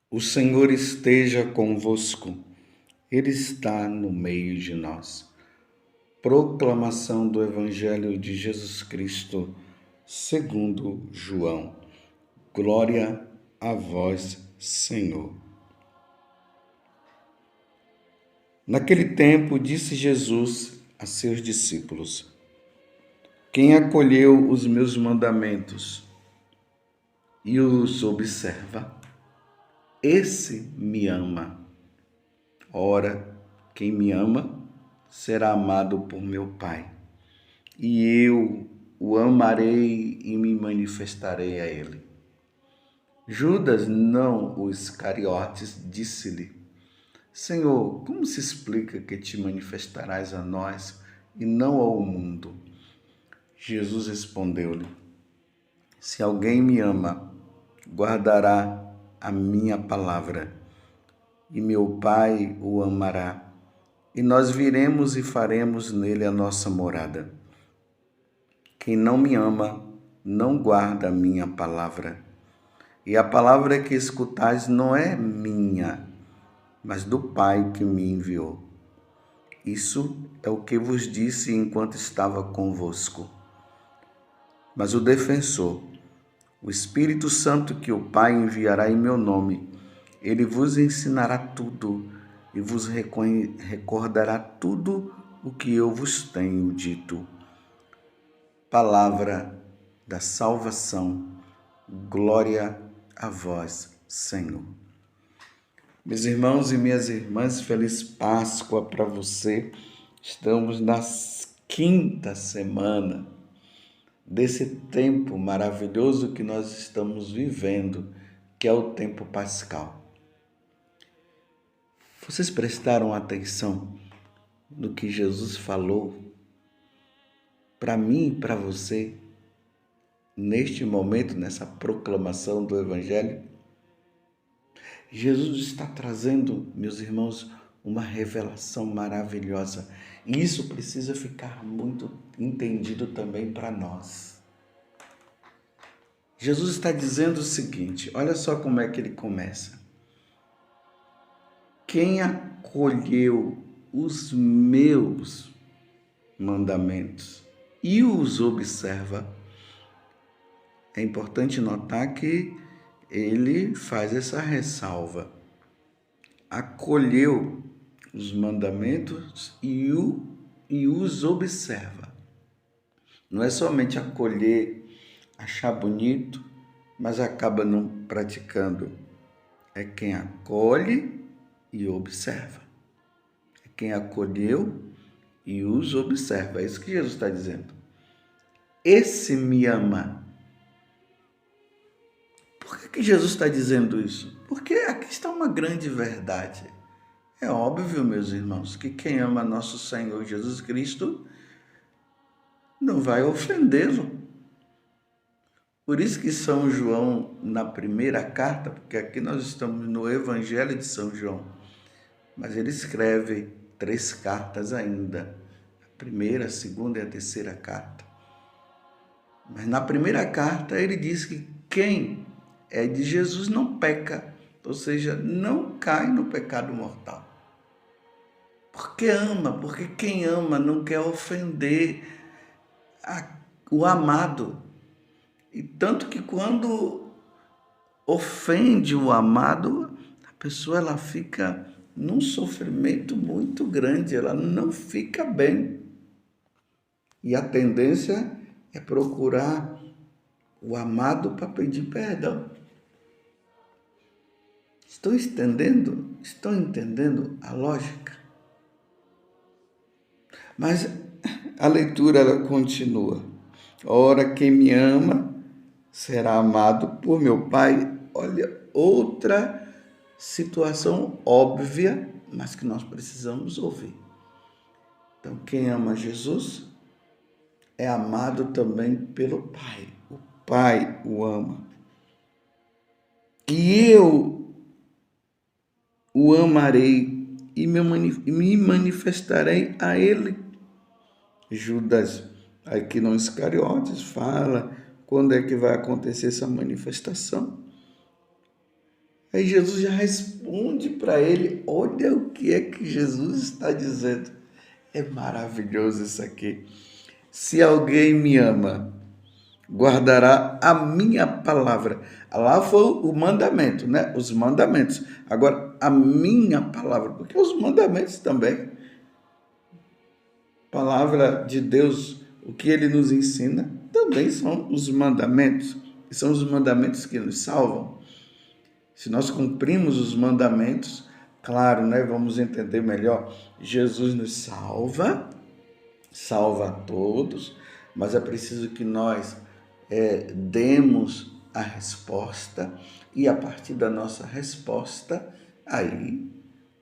O Senhor esteja convosco, Ele está no meio de nós. Proclamação do Evangelho de Jesus Cristo, segundo João. Glória a vós, Senhor. Naquele tempo, disse Jesus a seus discípulos: Quem acolheu os meus mandamentos e os observa, esse me ama. Ora, quem me ama será amado por meu Pai, e eu o amarei e me manifestarei a ele. Judas, não o Iscariotes, disse-lhe: Senhor, como se explica que te manifestarás a nós e não ao mundo? Jesus respondeu-lhe: Se alguém me ama, guardará a minha palavra, e meu Pai o amará, e nós viremos e faremos nele a nossa morada. Quem não me ama, não guarda a minha palavra, e a palavra que escutais não é minha, mas do Pai que me enviou. Isso é o que vos disse enquanto estava convosco. Mas o defensor, o Espírito Santo que o Pai enviará em meu nome, ele vos ensinará tudo e vos recordará tudo o que eu vos tenho dito. Palavra da salvação. Glória a vós, Senhor. Meus irmãos e minhas irmãs, feliz Páscoa para você. Estamos na quinta semana desse tempo maravilhoso que nós estamos vivendo, que é o tempo pascal. Vocês prestaram atenção no que Jesus falou para mim e para você neste momento, nessa proclamação do Evangelho? Jesus está trazendo, meus irmãos, uma revelação maravilhosa. E isso precisa ficar muito entendido também para nós. Jesus está dizendo o seguinte, olha só como é que ele começa. Quem acolheu os meus mandamentos e os observa. É importante notar que ele faz essa ressalva. Acolheu os mandamentos e os observa. Não é somente acolher, achar bonito, mas acaba não praticando. É quem acolhe e observa. É quem acolheu e os observa. É isso que Jesus está dizendo. Esse me ama. Por que Jesus está dizendo isso? Porque aqui está uma grande verdade. É óbvio, meus irmãos, que quem ama nosso Senhor Jesus Cristo não vai ofendê-lo. Por isso que São João, na primeira carta, porque aqui nós estamos no Evangelho de São João, mas ele escreve 3 cartas ainda, a primeira, a segunda e a terceira carta. Mas na primeira carta ele diz que quem é de Jesus não peca, ou seja, não cai no pecado mortal. Porque ama, porque quem ama não quer ofender o amado. E tanto que quando ofende o amado, a pessoa ela fica num sofrimento muito grande, ela não fica bem. E a tendência é procurar o amado para pedir perdão. Estão entendendo? Estão entendendo a lógica? Mas a leitura ela continua. Ora, quem me ama será amado por meu Pai. Olha, outra situação óbvia, mas que nós precisamos ouvir. Então, quem ama Jesus é amado também pelo Pai. O Pai o ama. E eu o amarei e me manifestarei a ele. Judas, aqui no Iscariotes, fala quando é que vai acontecer essa manifestação. Aí Jesus já responde para ele. Olha o que é que Jesus está dizendo. É maravilhoso isso aqui. Se alguém me ama, guardará a minha palavra. Lá foi o mandamento, né? Os mandamentos. Agora, a minha palavra, porque os mandamentos também, palavra de Deus, o que ele nos ensina, também são os mandamentos. E são os mandamentos que nos salvam. Se nós cumprimos os mandamentos, claro, né? Vamos entender melhor. Jesus nos salva, salva a todos, mas é preciso que nós demos a resposta e a partir da nossa resposta, aí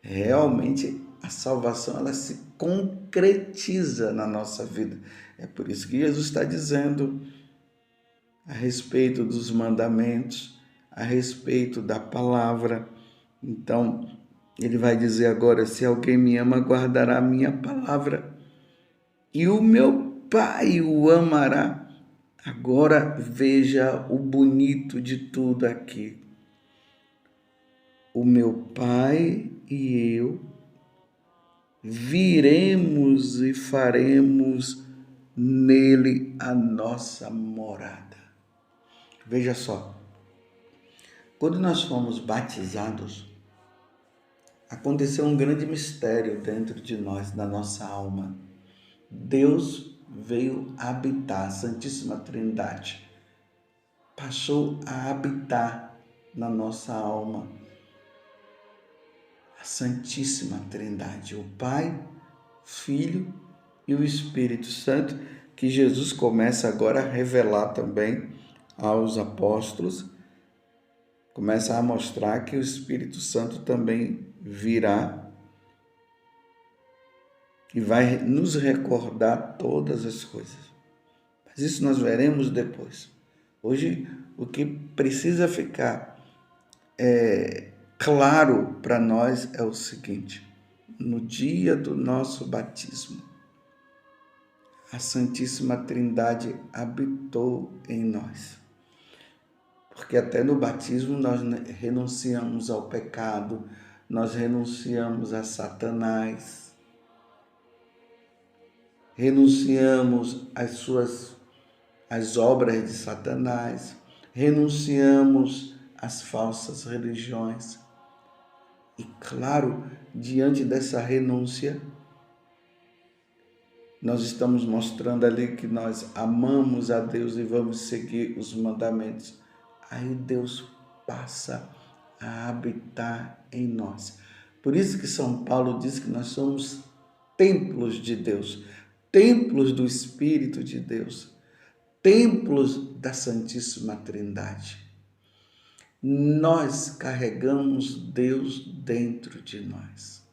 realmente a salvação ela se concretiza na nossa vida. É por isso que Jesus está dizendo a respeito dos mandamentos, a respeito da palavra. Então, ele vai dizer agora, se alguém me ama, guardará a minha palavra e o meu Pai o amará. Agora veja o bonito de tudo aqui. O meu Pai e eu viremos e faremos nele a nossa morada. Veja só, quando nós fomos batizados, aconteceu um grande mistério dentro de nós, da nossa alma. Deus veio habitar, a Santíssima Trindade passou a habitar na nossa alma. A Santíssima Trindade, o Pai, o Filho e o Espírito Santo, que Jesus começa agora a revelar também aos apóstolos, começa a mostrar que o Espírito Santo também virá e vai nos recordar todas as coisas. Mas isso nós veremos depois. Hoje, o que precisa ficar claro para nós é o seguinte: no dia do nosso batismo, a Santíssima Trindade habitou em nós. Porque até no batismo nós renunciamos ao pecado, nós renunciamos a Satanás, renunciamos às obras de Satanás, renunciamos às falsas religiões. E claro, diante dessa renúncia, nós estamos mostrando ali que nós amamos a Deus e vamos seguir os mandamentos. Aí Deus passa a habitar em nós. Por isso que São Paulo diz que nós somos templos de Deus, templos do Espírito de Deus, templos da Santíssima Trindade. Nós carregamos Deus dentro de nós.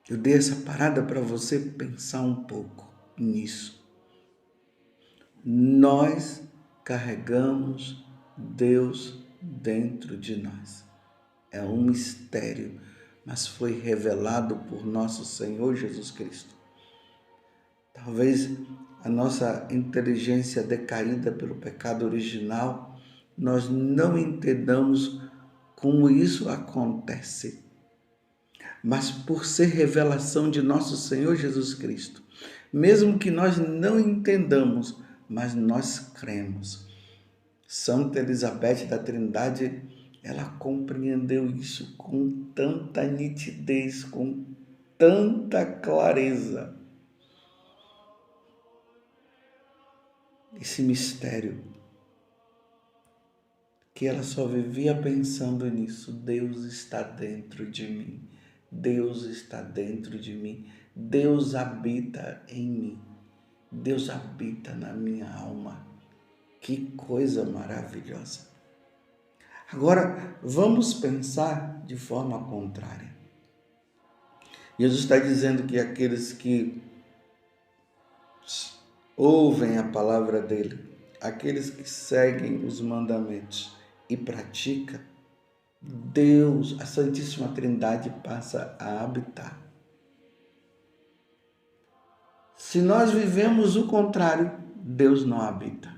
Eu dei essa parada para você pensar um pouco nisso. Nós carregamos Deus dentro de nós. É um mistério, mas foi revelado por nosso Senhor Jesus Cristo. Talvez a nossa inteligência decaída pelo pecado original, nós não entendamos como isso acontece. Mas por ser revelação de nosso Senhor Jesus Cristo, mesmo que nós não entendamos, mas nós cremos. Santa Elizabeth da Trindade, ela compreendeu isso com tanta nitidez, com tanta clareza. Esse mistério, que ela só vivia pensando nisso. Deus está dentro de mim. Deus está dentro de mim. Deus habita em mim. Deus habita na minha alma. Que coisa maravilhosa. Agora, vamos pensar de forma contrária. Jesus está dizendo que aqueles que ouvem a palavra dele, aqueles que seguem os mandamentos e praticam, Deus, a Santíssima Trindade passa a habitar. Se nós vivemos o contrário, Deus não habita.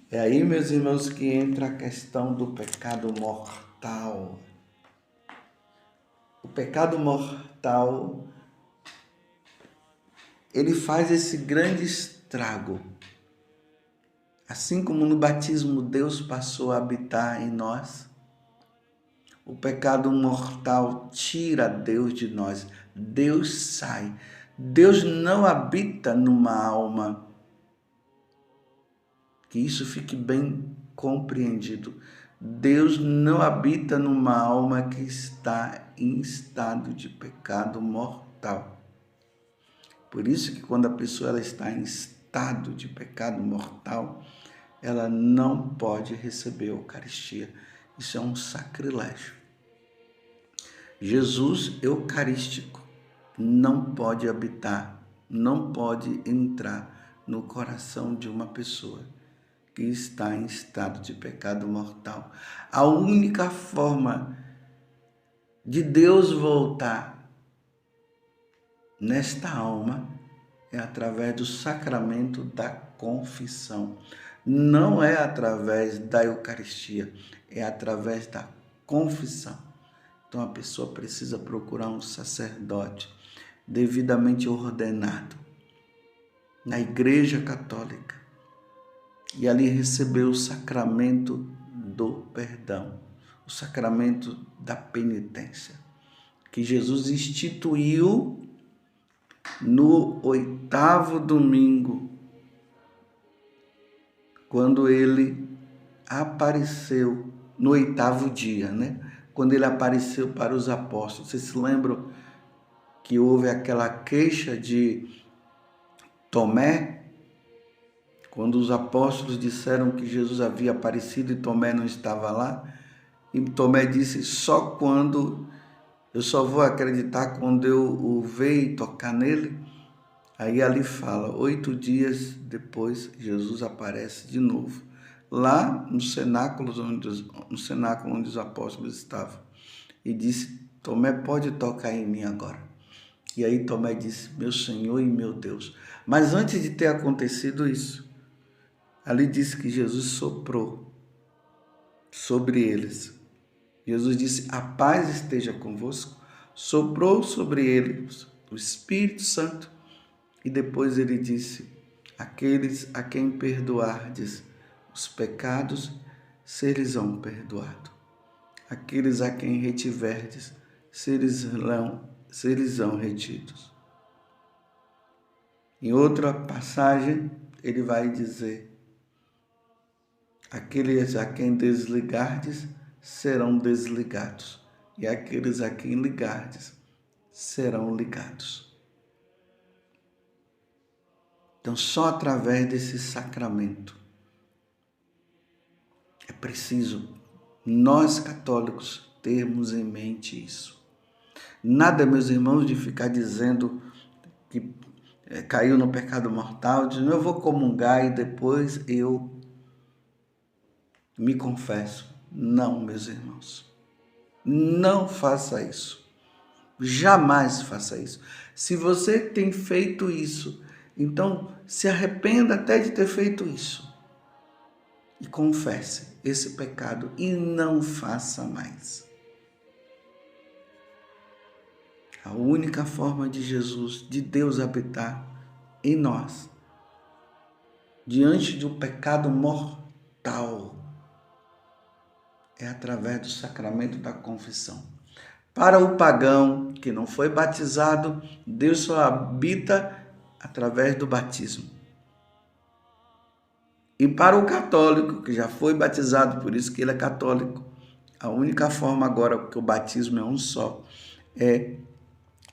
É aí, meus irmãos, que entra a questão do pecado mortal. O pecado mortal, ele faz esse grande estrago. Assim como no batismo Deus passou a habitar em nós, o pecado mortal tira Deus de nós. Deus sai. Deus não habita numa alma. Que isso fique bem compreendido. Deus não habita numa alma que está em estado de pecado mortal. Por isso que quando a pessoa ela está em estado de pecado mortal, ela não pode receber a Eucaristia. Isso é um sacrilégio. Jesus eucarístico não pode habitar, não pode entrar no coração de uma pessoa que está em estado de pecado mortal. A única forma de Deus voltar nesta alma é através do sacramento da confissão. Não é através da Eucaristia, é através da confissão. Então a pessoa precisa procurar um sacerdote devidamente ordenado na Igreja Católica e ali receber o sacramento do perdão, o sacramento da penitência, que Jesus instituiu no 8º domingo, quando ele apareceu, no 8º dia, né? Quando ele apareceu para os apóstolos. Vocês se lembram que houve aquela queixa de Tomé, quando os apóstolos disseram que Jesus havia aparecido e Tomé não estava lá? E Tomé disse, eu só vou acreditar quando eu o ver e tocar nele. Aí ali fala, 8 dias depois, Jesus aparece de novo, lá no cenáculo onde os apóstolos estavam, e disse, Tomé, pode tocar em mim agora. E aí Tomé disse, meu Senhor e meu Deus. Mas antes de ter acontecido isso, ali disse que Jesus soprou sobre eles. Jesus disse, a paz esteja convosco. Soprou sobre eles o Espírito Santo. E depois ele disse, aqueles a quem perdoardes os pecados, serão perdoados. Aqueles a quem retiverdes, serão retidos. Em outra passagem, ele vai dizer, aqueles a quem desligardes, serão desligados. E aqueles a quem ligardes, serão ligados. Então, só através desse sacramento é preciso nós católicos termos em mente isso. Nada, meus irmãos, de ficar dizendo que caiu no pecado mortal, dizendo eu vou comungar e depois eu me confesso. Não, meus irmãos, não faça isso. Jamais faça isso. Se você tem feito isso, então se arrependa até de ter feito isso. E confesse esse pecado e não faça mais. A única forma de Jesus, de Deus habitar em nós, diante de um pecado mortal, é através do sacramento da confissão. Para o pagão que não foi batizado, Deus só habita através do batismo. E para o católico, que já foi batizado, por isso que ele é católico, a única forma agora, que o batismo é um só, é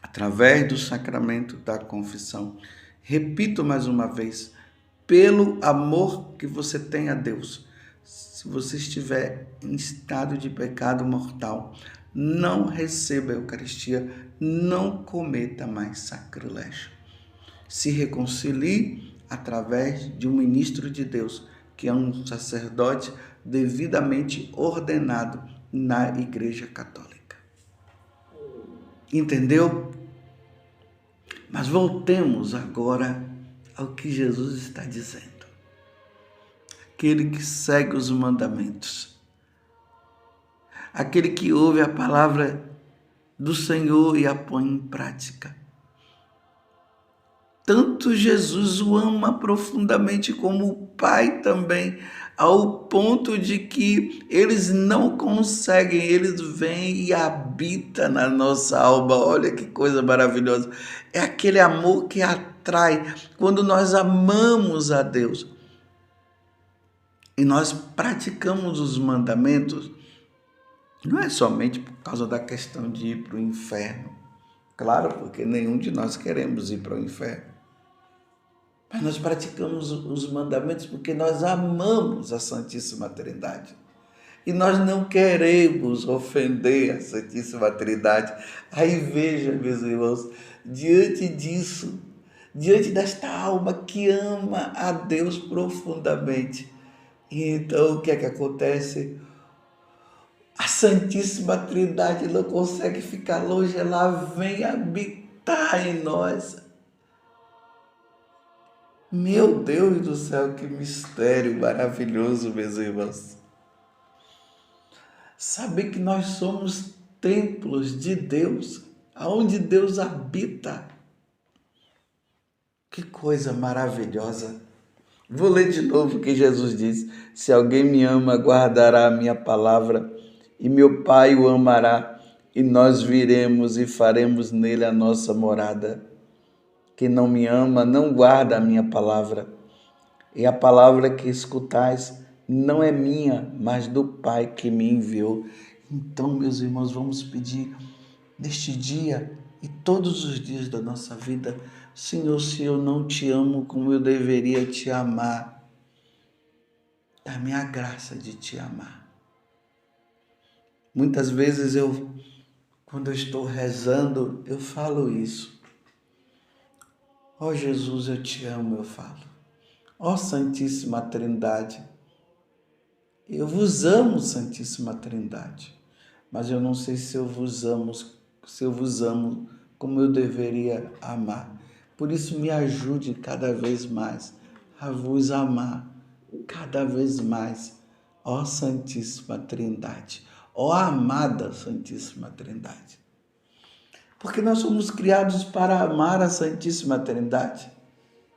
através do sacramento da confissão. Repito mais uma vez, pelo amor que você tem a Deus, se você estiver em estado de pecado mortal, não receba a Eucaristia, não cometa mais sacrilégio. Se reconcilie através de um ministro de Deus, que é um sacerdote devidamente ordenado na Igreja Católica. Entendeu? Mas voltemos agora ao que Jesus está dizendo. aquele que segue os mandamentos, aquele que ouve a palavra do Senhor e a põe em prática. Tanto Jesus o ama profundamente como o Pai também, ao ponto de que eles não conseguem, eles vêm e habitam na nossa alma. Olha que coisa maravilhosa. É aquele amor que atrai quando nós amamos a Deus e nós praticamos os mandamentos. Não é somente por causa da questão de ir para o inferno. Claro, porque nenhum de nós queremos ir para o inferno. Mas nós praticamos os mandamentos porque nós amamos a Santíssima Trindade. E nós não queremos ofender a Santíssima Trindade. Aí veja, meus irmãos, diante disso, diante desta alma que ama a Deus profundamente, e então o que é que acontece? A Santíssima Trindade não consegue ficar longe, ela vem habitar em nós. Meu Deus do céu, que mistério maravilhoso, meus irmãos. Saber que nós somos templos de Deus, aonde Deus habita. Que coisa maravilhosa. Vou ler de novo o que Jesus diz: se alguém me ama, guardará a minha palavra, e meu Pai o amará, e nós viremos e faremos nele a nossa morada. Quem não me ama não guarda a minha palavra, e a palavra que escutais não é minha, mas do Pai que me enviou. Então, meus irmãos, vamos pedir neste dia e todos os dias da nossa vida: Senhor, se eu não te amo como eu deveria te amar, dá-me a graça de te amar. Muitas vezes quando eu estou rezando, eu falo isso. Ó Jesus, eu te amo, eu falo. Ó Santíssima Trindade, eu vos amo, Santíssima Trindade, mas eu não sei se eu vos amo como eu deveria amar. Por isso me ajude cada vez mais a vos amar cada vez mais, ó Santíssima Trindade, ó amada Santíssima Trindade. Porque nós somos criados para amar a Santíssima Trindade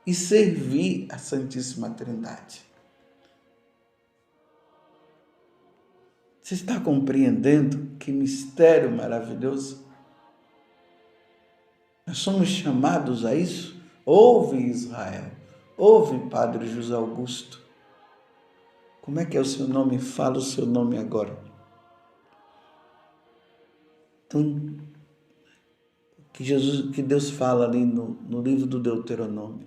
e servir a Santíssima Trindade. Você está compreendendo que mistério maravilhoso? Nós somos chamados a isso? Ouve, Israel, ouve, Padre José Augusto. Como é que é o seu nome? Fala o seu nome agora. Então, que Deus fala ali no livro do Deuteronômio.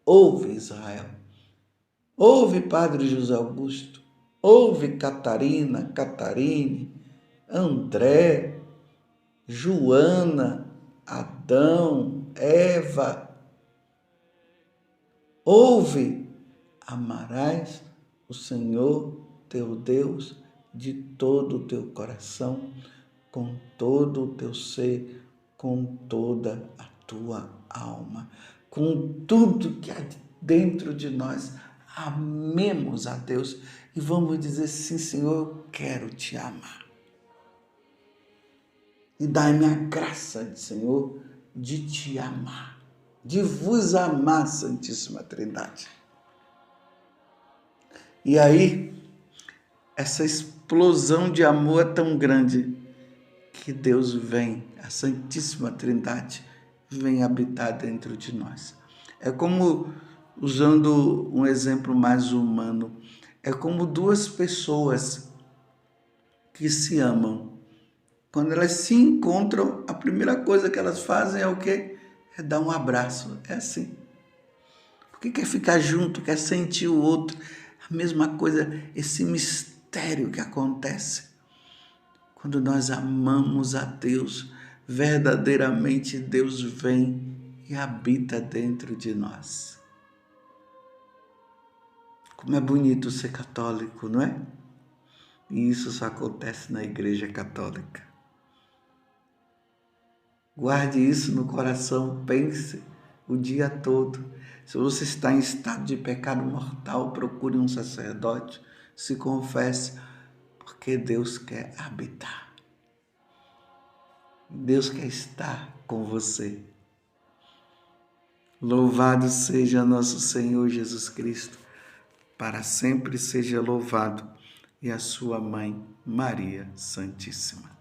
Ouve, Israel. Ouve, Padre José Augusto. Ouve, Catarina, Catarine, André, Joana, Adão, Eva. Ouve, amarás o Senhor teu Deus de todo o teu coração, com todo o teu ser, com toda a tua alma, com tudo que há dentro de nós. Amemos a Deus e vamos dizer: sim, Senhor, eu quero te amar. E dai-me a graça, Senhor, de te amar, de vos amar, Santíssima Trindade. E aí, essa explosão de amor é tão grande que Deus vem, a Santíssima Trindade, vem habitar dentro de nós. É como, usando um exemplo mais humano, é como duas pessoas que se amam. Quando elas se encontram, a primeira coisa que elas fazem é o quê? É dar um abraço. É assim. Porque quer ficar junto, quer sentir o outro. A mesma coisa, esse mistério que acontece. Quando nós amamos a Deus, verdadeiramente Deus vem e habita dentro de nós. Como é bonito ser católico, não é? E isso só acontece na Igreja Católica. Guarde isso no coração, pense o dia todo. Se você está em estado de pecado mortal, procure um sacerdote, se confesse, porque Deus quer habitar. Deus quer estar com você. Louvado seja nosso Senhor Jesus Cristo, para sempre seja louvado, e a sua mãe, Maria Santíssima.